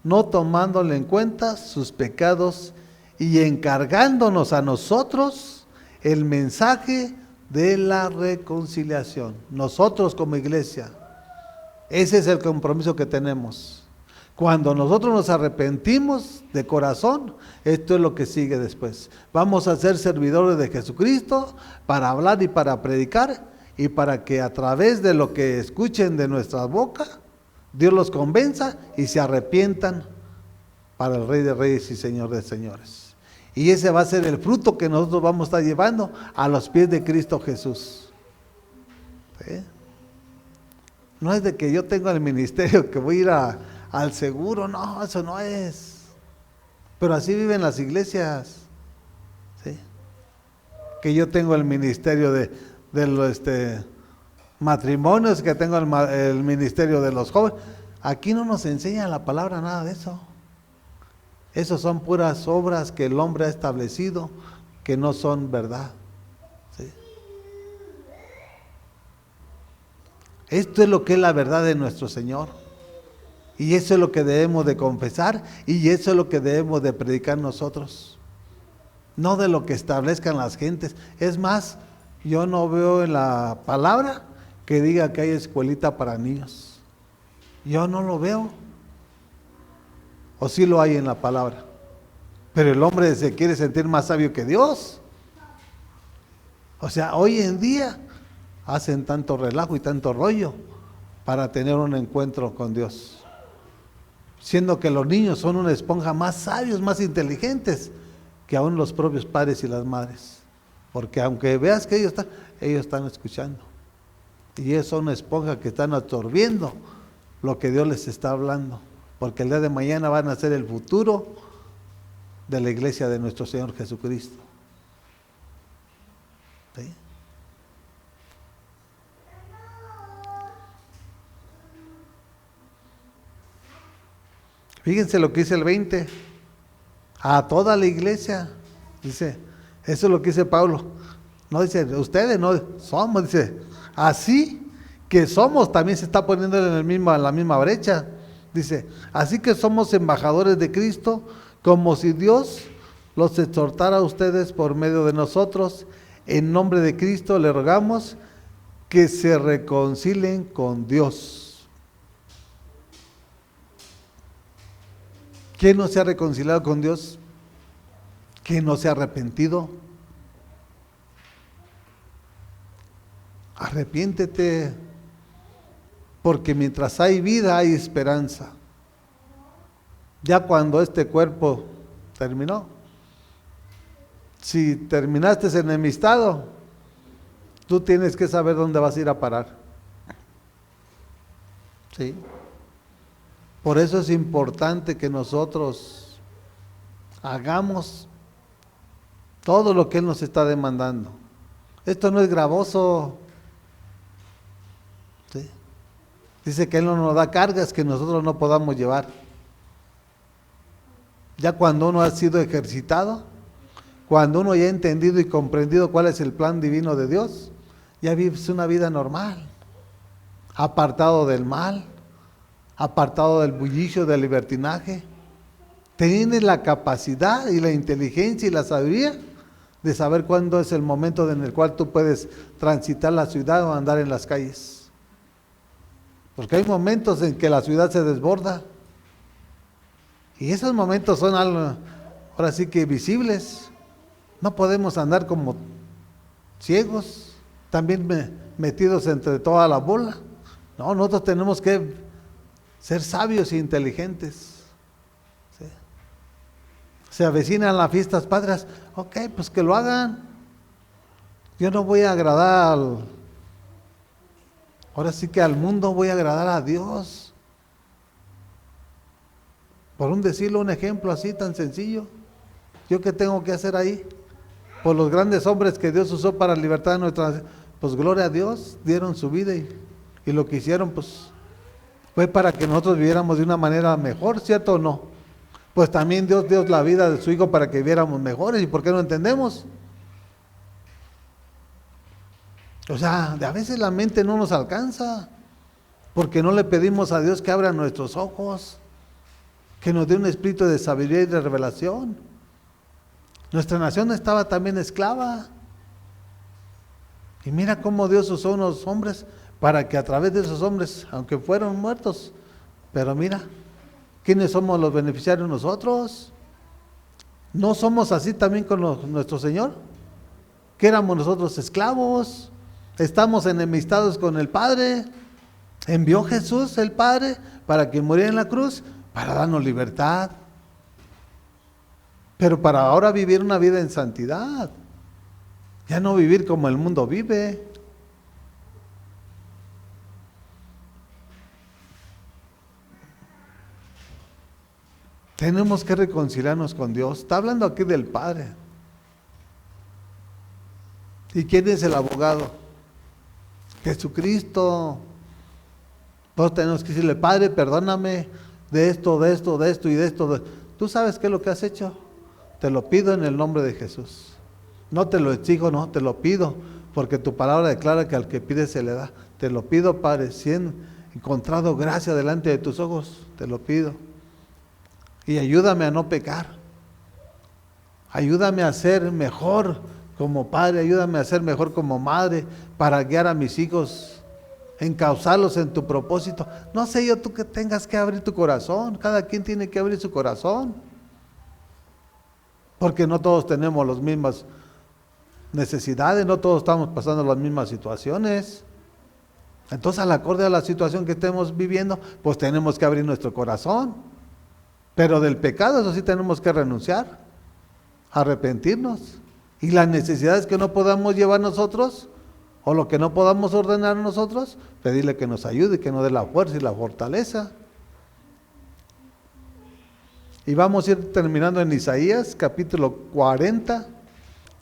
no tomándole en cuenta sus pecados y encargándonos a nosotros el mensaje de la reconciliación. Nosotros como iglesia, ese es el compromiso que tenemos. Cuando nosotros nos arrepentimos de corazón, esto es lo que sigue después. Vamos a ser servidores de Jesucristo para hablar y para predicar y para que a través de lo que escuchen de nuestra boca, Dios los convenza y se arrepientan para el Rey de Reyes y Señor de Señores. Y ese va a ser el fruto que nosotros vamos a estar llevando a los pies de Cristo Jesús. ¿Sí? No es de que yo tenga el ministerio que voy a ir al seguro, no, eso no es. Pero así viven las iglesias. ¿Sí? Que yo tengo el ministerio de los matrimonios, que tengo el ministerio de los jóvenes. Aquí no nos enseña la palabra nada de eso. Esas son puras obras que el hombre ha establecido, que no son verdad. ¿Sí? Esto es lo que es la verdad de nuestro Señor. Y eso es lo que debemos de confesar y eso es lo que debemos de predicar nosotros. No de lo que establezcan las gentes. Es más, yo no veo en la palabra que diga que hay escuelita para niños. Yo no lo veo. O sí lo hay en la palabra. Pero el hombre se quiere sentir más sabio que Dios. O sea, hoy en día hacen tanto relajo y tanto rollo para tener un encuentro con Dios. Siendo que los niños son una esponja más sabios, más inteligentes que aún los propios padres y las madres. Porque aunque veas que ellos están escuchando. Y ellos son una esponja que están absorbiendo lo que Dios les está hablando. Porque el día de mañana van a ser el futuro de la iglesia de nuestro Señor Jesucristo. ¿Sí? Fíjense lo que dice el 20. A toda la iglesia. Dice, eso es lo que dice Pablo. No dice, ustedes no somos, dice, así que somos, también se está poniendo en la misma brecha. Dice, así que somos embajadores de Cristo, como si Dios los exhortara a ustedes por medio de nosotros. En nombre de Cristo le rogamos que se reconcilien con Dios. ¿Quién no se ha reconciliado con Dios? ¿Quién no se ha arrepentido? Arrepiéntete, porque mientras hay vida hay esperanza. Ya cuando este cuerpo terminó, si terminaste enemistado, tú tienes que saber dónde vas a ir a parar. ¿Sí? Por eso es importante que nosotros hagamos todo lo que Él nos está demandando. Esto no es gravoso. ¿Sí? Dice que Él no nos da cargas que nosotros no podamos llevar. Ya cuando uno ha sido ejercitado, Cuando uno ya ha entendido y comprendido cuál es el plan divino de Dios, ya vives una vida normal, apartado del mal, apartado del bullicio, del libertinaje. Tienes la capacidad y la inteligencia y la sabiduría de saber cuándo es el momento en el cual tú puedes transitar la ciudad o andar en las calles. Porque hay momentos en que la ciudad se desborda. Y esos momentos son algo, ahora sí que visibles. No podemos andar como ciegos, también metidos entre toda la bola. No, nosotros tenemos que ser sabios e inteligentes. ¿Sí? Se avecinan las fiestas patrias, ok, pues que lo hagan. Yo no voy a agradar ahora sí que al mundo, voy a agradar a Dios. Por decirlo, un ejemplo así tan sencillo. ¿Yo qué tengo que hacer ahí? Por los grandes hombres que Dios usó para libertar nuestra nación, pues gloria a Dios, dieron su vida y lo que hicieron pues fue para que nosotros viviéramos de una manera mejor, ¿cierto o no? Pues también Dios dio la vida de su Hijo para que viviéramos mejores. ¿Y por qué no entendemos? O sea, a veces la mente no nos alcanza porque no le pedimos a Dios que abra nuestros ojos, que nos dé un espíritu de sabiduría y de revelación. Nuestra nación estaba también esclava. Y mira cómo Dios usó unos hombres para que a través de esos hombres, aunque fueron muertos, pero mira, ¿quiénes somos los beneficiarios nosotros? ¿No somos así también con nuestro Señor? ¿Que éramos nosotros esclavos? ¿Estamos enemistados con el Padre? ¿Envió Jesús el Padre para que muriera en la cruz? Para darnos libertad. Pero para ahora vivir una vida en santidad. Ya no vivir como el mundo vive. Tenemos que reconciliarnos con Dios. Está hablando aquí del Padre. ¿Y quién es el abogado? Jesucristo. Todos tenemos que decirle, Padre, perdóname de esto, de esto, de esto y de esto. ¿Tú sabes qué es lo que has hecho? Te lo pido en el nombre de Jesús. No te lo exijo, no, te lo pido, porque tu palabra declara que al que pide se le da. Te lo pido, Padre, si he encontrado gracia delante de tus ojos, te lo pido. Y ayúdame a no pecar. Ayúdame a ser mejor como padre, ayúdame a ser mejor como madre, para guiar a mis hijos, encauzarlos en tu propósito. No sé yo tú que tengas que abrir tu corazón, cada quien tiene que abrir su corazón. Porque no todos tenemos las mismas necesidades, no todos estamos pasando las mismas situaciones. Entonces, al acorde a la situación que estemos viviendo, pues tenemos que abrir nuestro corazón. Pero del pecado, eso sí tenemos que renunciar, arrepentirnos. Y las necesidades que no podamos llevar nosotros, o lo que no podamos ordenar nosotros, pedirle que nos ayude, que nos dé la fuerza y la fortaleza. Y vamos a ir terminando en Isaías, capítulo 40,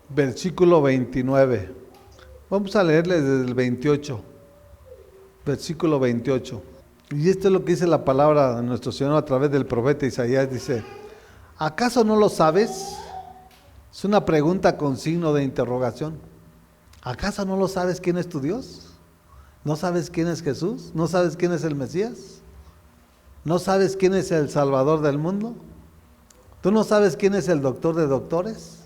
versículo 29. Vamos a leerle desde el 28, versículo 28. Y esto es lo que dice la palabra de nuestro Señor a través del profeta Isaías. Dice, ¿acaso no lo sabes? Es una pregunta con signo de interrogación. ¿Acaso no lo sabes quién es tu Dios? ¿No sabes quién es Jesús? ¿No sabes quién es el Mesías? ¿No sabes quién es el Salvador del mundo? ¿Tú no sabes quién es el doctor de doctores?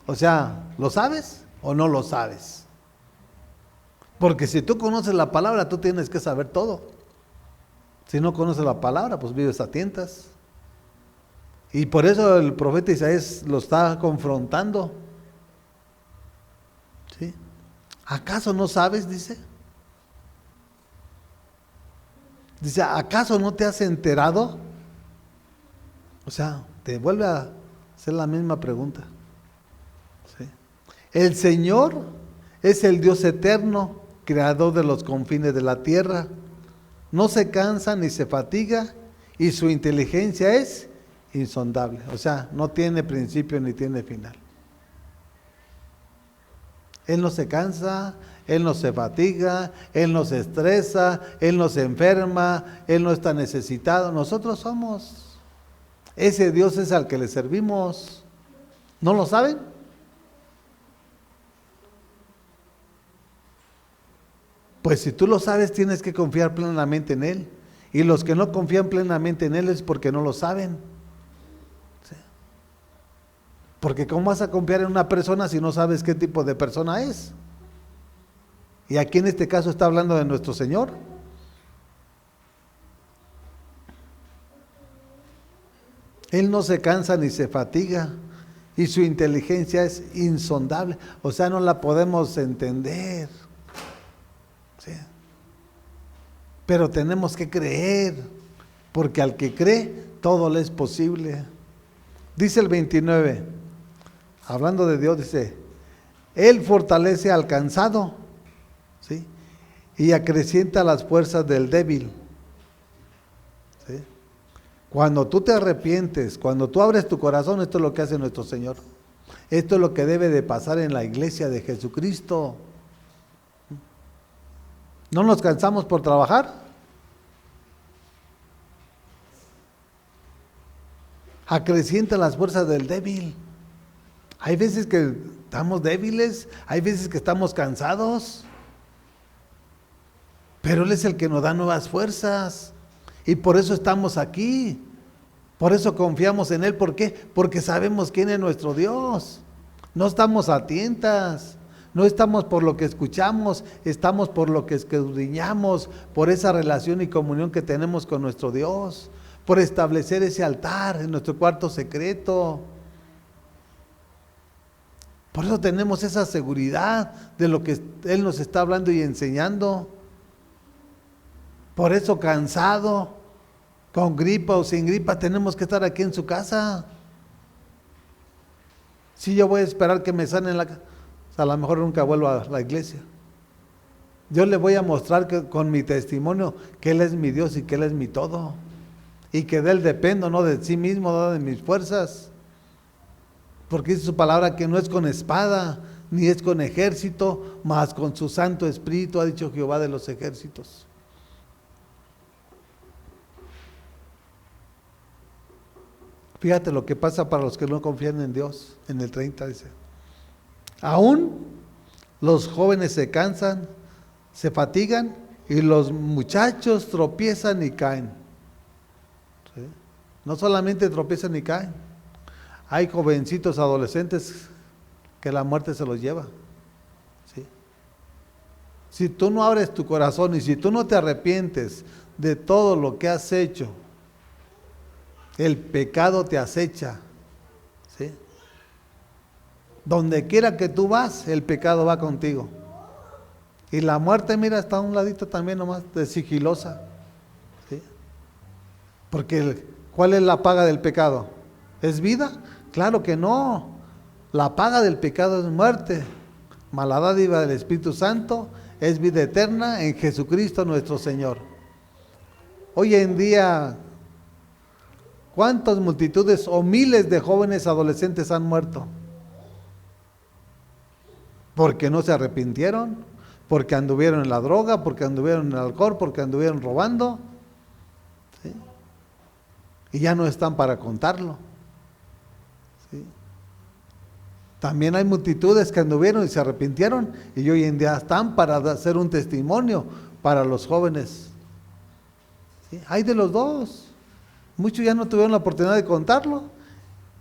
O sea, ¿lo sabes o no lo sabes? Porque si tú conoces la palabra, tú tienes que saber todo. Si no conoces la palabra, pues vives a tientas. Y por eso el profeta Isaías lo está confrontando. ¿Sí? ¿Acaso no sabes? Dice. Dice, ¿acaso no te has enterado? O sea, te vuelve a hacer la misma pregunta. ¿Sí? El Señor es el Dios eterno, creador de los confines de la tierra. No se cansa ni se fatiga y su inteligencia es insondable. O sea, no tiene principio ni tiene final. Él no se cansa, Él no se fatiga, Él no se estresa, Él no se enferma, Él no está necesitado. Nosotros somos. Ese Dios es al que le servimos. ¿No lo saben? Pues si tú lo sabes, tienes que confiar plenamente en Él. Y los que no confían plenamente en Él es porque no lo saben. ¿Sí? Porque ¿cómo vas a confiar en una persona si no sabes qué tipo de persona es? Y aquí en este caso está hablando de nuestro Señor. Él no se cansa ni se fatiga y su inteligencia es insondable, o sea, no la podemos entender. ¿Sí? Pero tenemos que creer, porque al que cree, todo le es posible. Dice el 29, hablando de Dios, dice, Él fortalece al cansado, ¿sí? Y acrecienta las fuerzas del débil. ¿Sí? Cuando tú te arrepientes, cuando tú abres tu corazón, esto es lo que hace nuestro Señor. Esto es lo que debe de pasar en la iglesia de Jesucristo. ¿No nos cansamos por trabajar? Acrecienta las fuerzas del débil. Hay veces que estamos débiles, hay veces que estamos cansados, pero Él es el que nos da nuevas fuerzas. Y por eso estamos aquí, por eso confiamos en Él. ¿Por qué? Porque sabemos quién es nuestro Dios. No estamos a tientas, no estamos por lo que escuchamos, estamos por lo que escudriñamos, por esa relación y comunión que tenemos con nuestro Dios, por establecer ese altar en nuestro cuarto secreto. Por eso tenemos esa seguridad de lo que Él nos está hablando y enseñando. Por eso cansado, con gripa o sin gripa, tenemos que estar aquí en su casa. Si yo voy a esperar que me sanen la casa, a lo mejor nunca vuelvo a la iglesia. Yo le voy a mostrar que, con mi testimonio, que Él es mi Dios y que Él es mi todo. Y que de Él dependo, no de sí mismo, no de mis fuerzas. Porque dice su palabra que no es con espada, ni es con ejército, mas con su Santo Espíritu, ha dicho Jehová de los ejércitos. Fíjate lo que pasa para los que no confían en Dios. En el 30 dice, aún los jóvenes se cansan, se fatigan y los muchachos tropiezan y caen. ¿Sí? No solamente tropiezan y caen, hay jovencitos adolescentes que la muerte se los lleva. ¿Sí? Si tú no abres tu corazón y si tú no te arrepientes de todo lo que has hecho, el pecado te acecha. ¿Sí? Donde quiera que tú vas, el pecado va contigo. Y la muerte, mira, está a un ladito también nomás, de sigilosa. ¿Sí? Porque ¿cuál es la paga del pecado? ¿Es vida? Claro que no. La paga del pecado es muerte. Mas la dádiva del Espíritu Santo es vida eterna en Jesucristo nuestro Señor. Hoy en día, ¿cuántas multitudes o miles de jóvenes adolescentes han muerto? Porque no se arrepintieron, porque anduvieron en la droga, porque anduvieron en el alcohol, porque anduvieron robando. ¿Sí? Y ya no están para contarlo. ¿Sí? También hay multitudes que anduvieron y se arrepintieron y hoy en día están para hacer un testimonio para los jóvenes. ¿Sí? Hay de los dos. Muchos ya no tuvieron la oportunidad de contarlo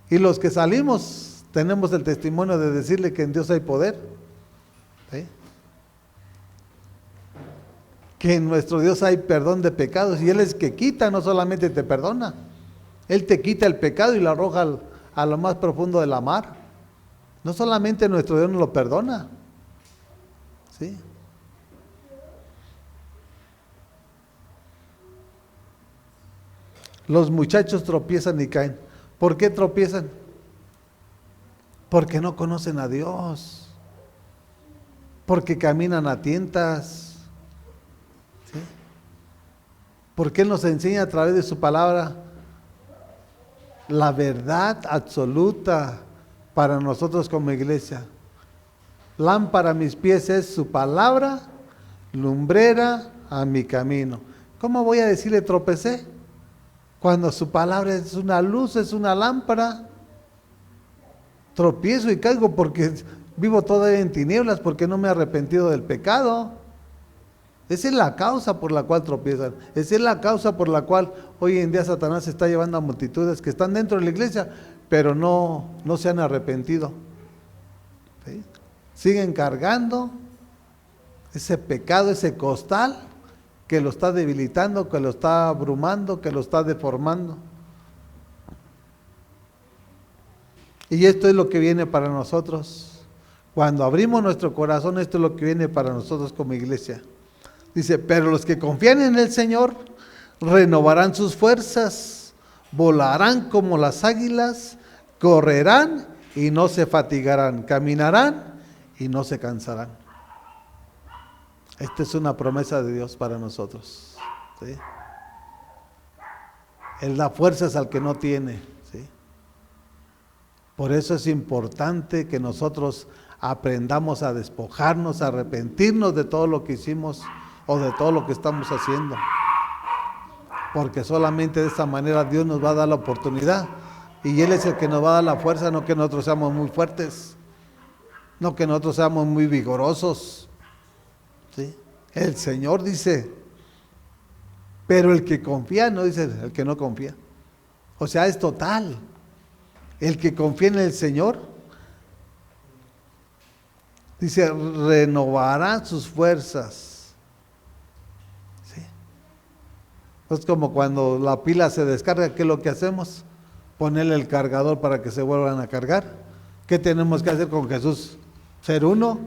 y los que salimos tenemos el testimonio de decirle que en Dios hay poder. ¿Sí? Que en nuestro Dios hay perdón de pecados y Él es que quita, no solamente te perdona. Él te quita el pecado y lo arroja a lo más profundo de la mar. No solamente nuestro Dios nos lo perdona. ¿Sí? Los muchachos tropiezan y caen. ¿Por qué tropiezan? Porque no conocen a Dios. Porque caminan a tientas. ¿Sí? Porque Él nos enseña a través de su palabra la verdad absoluta para nosotros como iglesia. Lámpara a mis pies es su palabra, lumbrera a mi camino. ¿Cómo voy a decirle tropecé? Cuando su palabra es una luz, es una lámpara. Tropiezo y caigo porque vivo todavía en tinieblas, porque no me he arrepentido del pecado. Esa es la causa por la cual tropiezan. Esa es la causa por la cual hoy en día Satanás está llevando a multitudes que están dentro de la iglesia, pero no se han arrepentido. ¿Sí? Siguen cargando ese pecado, ese costal que lo está debilitando, que lo está abrumando, que lo está deformando. Y esto es lo que viene para nosotros. Cuando abrimos nuestro corazón, esto es lo que viene para nosotros como iglesia. Dice, pero los que confían en el Señor renovarán sus fuerzas, volarán como las águilas, correrán y no se fatigarán, caminarán y no se cansarán. Esta es una promesa de Dios para nosotros. ¿Sí? Él da fuerzas al que no tiene. ¿Sí? Por eso es importante que nosotros aprendamos a despojarnos, a arrepentirnos de todo lo que hicimos o de todo lo que estamos haciendo. Porque solamente de esta manera Dios nos va a dar la oportunidad. Y Él es el que nos va a dar la fuerza, no que nosotros seamos muy fuertes, no que nosotros seamos muy vigorosos. ¿Sí? El Señor dice, pero el que confía, no dice el que no confía. O sea, es total. El que confía en el Señor, dice, renovará sus fuerzas. ¿Sí? Es como cuando la pila se descarga, ¿qué es lo que hacemos? Ponerle el cargador para que se vuelvan a cargar. ¿Qué tenemos que hacer con Jesús? Ser uno,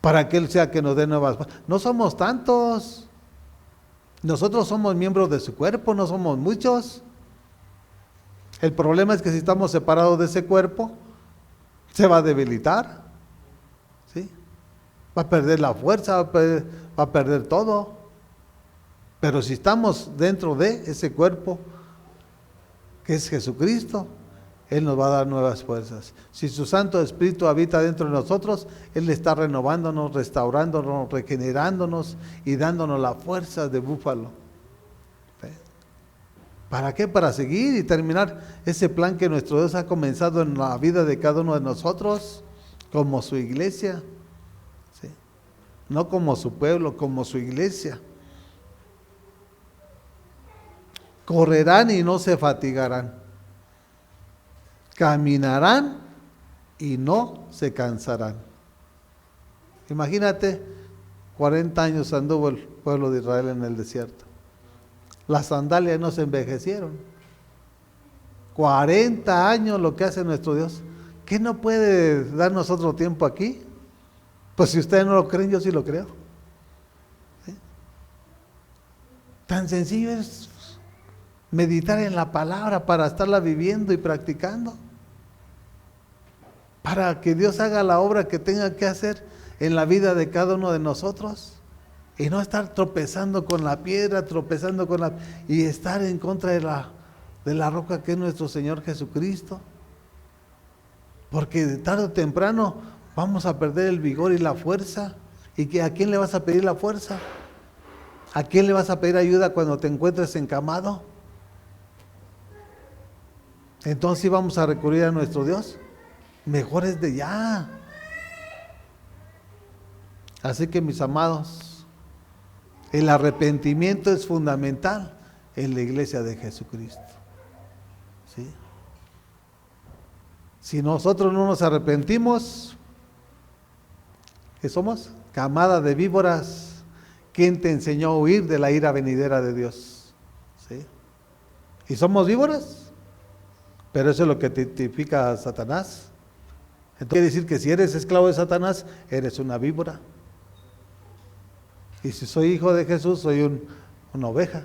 para que Él sea que nos dé nuevas. No somos tantos. Nosotros somos miembros de su cuerpo, no somos muchos. El problema es que si estamos separados de ese cuerpo, se va a debilitar. ¿Sí? Va a perder la fuerza, va a perder todo. Pero si estamos dentro de ese cuerpo, que es Jesucristo, Él nos va a dar nuevas fuerzas. Si su Santo Espíritu habita dentro de nosotros, Él está renovándonos, restaurándonos, regenerándonos y dándonos la fuerza de búfalo. ¿Sí? ¿Para qué? Para seguir y terminar ese plan que nuestro Dios ha comenzado en la vida de cada uno de nosotros, como su iglesia. ¿Sí? No como su pueblo, como su iglesia. Correrán y no se fatigarán. Caminarán y no se cansarán. Imagínate, 40 años anduvo el pueblo de Israel en el desierto. Las sandalias no se envejecieron. 40 años lo que hace nuestro Dios. ¿Qué no puede darnos otro tiempo aquí? Pues si ustedes no lo creen, yo sí lo creo. ¿Sí? Tan sencillo es meditar en la palabra para estarla viviendo y practicando. Para que Dios haga la obra que tenga que hacer en la vida de cada uno de nosotros. Y no estar tropezando con la piedra, y estar en contra de la roca que es nuestro Señor Jesucristo. Porque de tarde o temprano vamos a perder el vigor y la fuerza. ¿Y a quién le vas a pedir la fuerza? ¿A quién le vas a pedir ayuda cuando te encuentres encamado? Entonces sí vamos a recurrir a nuestro Dios. Mejor es de ya. Así que mis amados, el arrepentimiento es fundamental en la iglesia de Jesucristo. ¿Sí? Si nosotros no nos arrepentimos, ¿qué somos? Camada de víboras. ¿Quién te enseñó a huir de la ira venidera de Dios? ¿Sí? ¿Y somos víboras? Pero eso es lo que tipifica a Satanás. Entonces quiere decir que si eres esclavo de Satanás, eres una víbora. Y si soy hijo de Jesús, soy una oveja.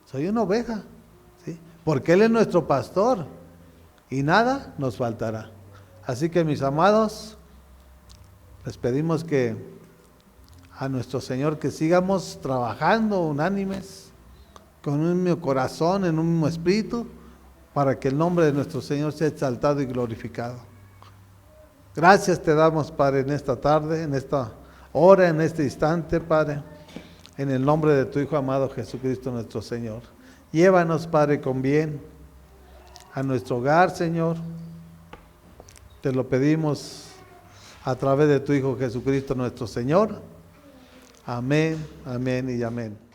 Soy una oveja. ¿Sí? Porque Él es nuestro pastor. Y nada nos faltará. Así que mis amados, les pedimos que a nuestro Señor que sigamos trabajando unánimes, con un mismo corazón, en un mismo espíritu, para que el nombre de nuestro Señor sea exaltado y glorificado. Gracias te damos, Padre, en esta tarde, en esta hora, en este instante, Padre, en el nombre de tu Hijo amado Jesucristo nuestro Señor. Llévanos, Padre, con bien a nuestro hogar, Señor. Te lo pedimos a través de tu Hijo Jesucristo nuestro Señor. Amén, amén y amén.